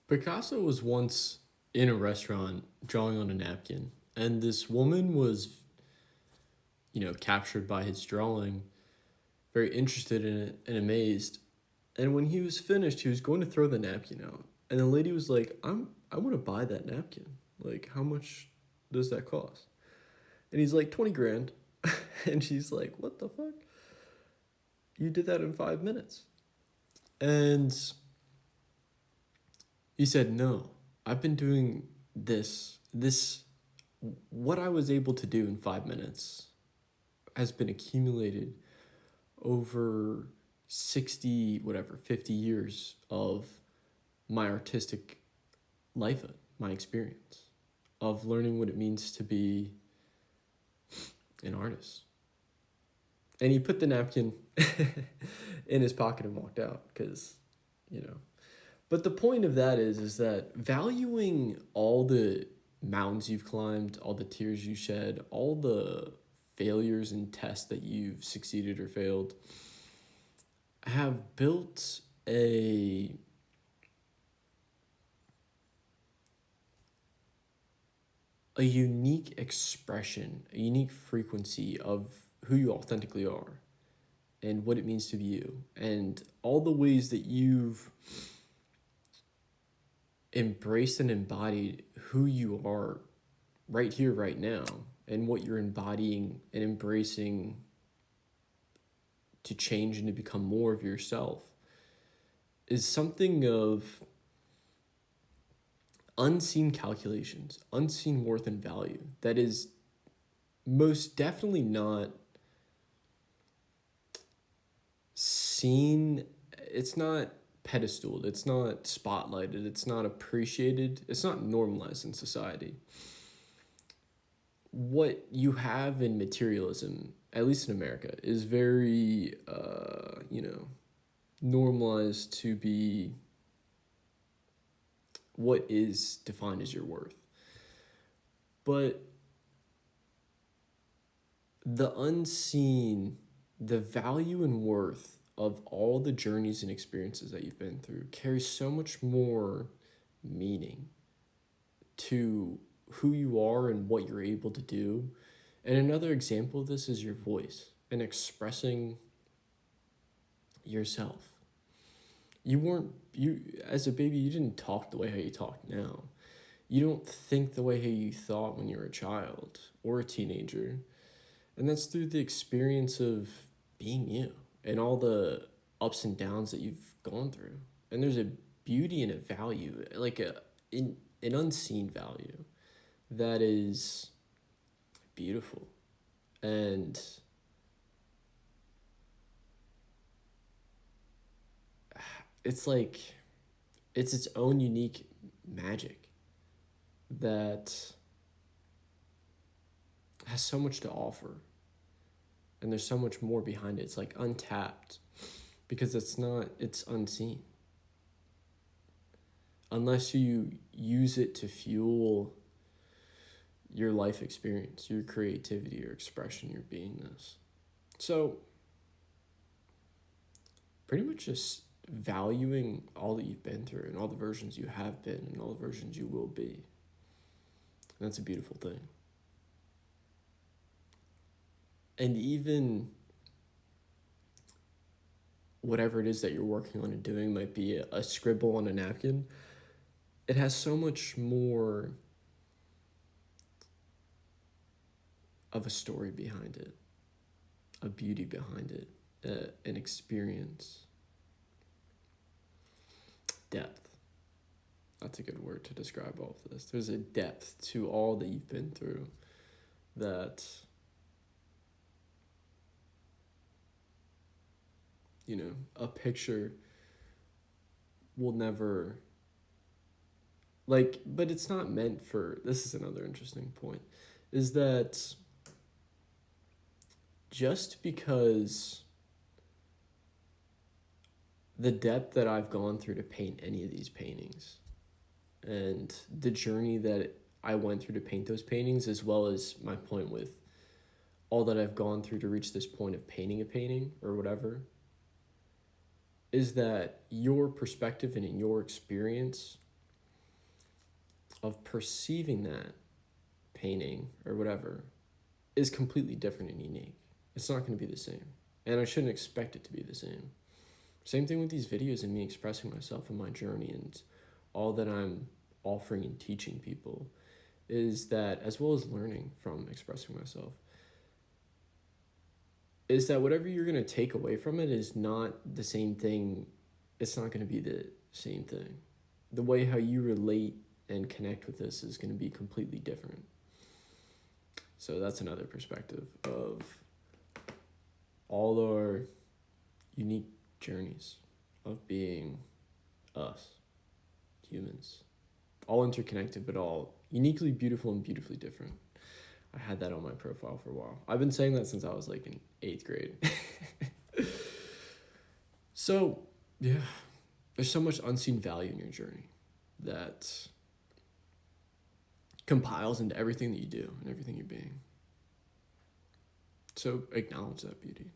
Picasso was once in a restaurant drawing on a napkin, and this woman was, captured by his drawing, very interested in it and amazed. And when he was finished, he was going to throw the napkin out. And the lady was like, I want to buy that napkin. Like, how much does that cost? And he's like, 20 grand. And she's like, what the fuck? You did that in 5 minutes. And he said, no, I've been doing what I was able to do in 5 minutes has been accumulated over 60, whatever, 50 years of my artistic life, my experience of learning what it means to be an artist. And he put the napkin in his pocket and walked out because, you know. But the point of that is that valuing all the mountains you've climbed, all the tears you shed, all the failures and tests that you've succeeded or failed have built a unique expression, a unique frequency of who you authentically are and what it means to be you, and all the ways that you've embraced and embodied who you are right here, right now, and what you're embodying and embracing to change and to become more of yourself is something of unseen calculations, unseen worth and value that is most definitely not seen. It's not pedestaled, it's not spotlighted, it's not appreciated, it's not normalized in society. What you have in materialism, at least in America, is very, normalized to be what is defined as your worth. But the unseen, the value and worth of all the journeys and experiences that you've been through carries so much more meaning to who you are and what you're able to do. And another example of this is your voice and expressing yourself. You as a baby, you didn't talk the way how you talk now. You don't think the way how you thought when you were a child or a teenager. And that's through the experience of being you and all the ups and downs that you've gone through. And there's a beauty and a value, like an unseen value that is beautiful. And it's like it's its own unique magic that has so much to offer, and there's so much more behind it. It's like untapped because it's unseen unless you use it to fuel your life experience, your creativity, your expression, your beingness. So pretty much just valuing all that you've been through and all the versions you have been and all the versions you will be. And that's a beautiful thing. And even whatever it is that you're working on and doing might be a scribble on a napkin, it has so much more of a story behind it, a beauty behind it, an experience, depth. That's a good word to describe all of this. There's a depth to all that you've been through that, a picture will never, like, but it's not meant for, this is another interesting point, is that just because the depth that I've gone through to paint any of these paintings and the journey that I went through to paint those paintings, as well as my point with all that I've gone through to reach this point of painting a painting or whatever, is that your perspective and in your experience of perceiving that painting or whatever is completely different and unique. It's not going to be the same. And I shouldn't expect it to be the same. Same thing with these videos and me expressing myself and my journey and all that I'm offering and teaching people is that, as well as learning from expressing myself, is that whatever you're going to take away from it is not the same thing. It's not going to be the same thing. The way how you relate and connect with this is going to be completely different. So that's another perspective of all our unique journeys of being us, humans, all interconnected, but all uniquely beautiful and beautifully different. I had that on my profile for a while. I've been saying that since I was like in 8th grade. So, yeah, there's so much unseen value in your journey that compiles into everything that you do and everything you're being. So acknowledge that beauty.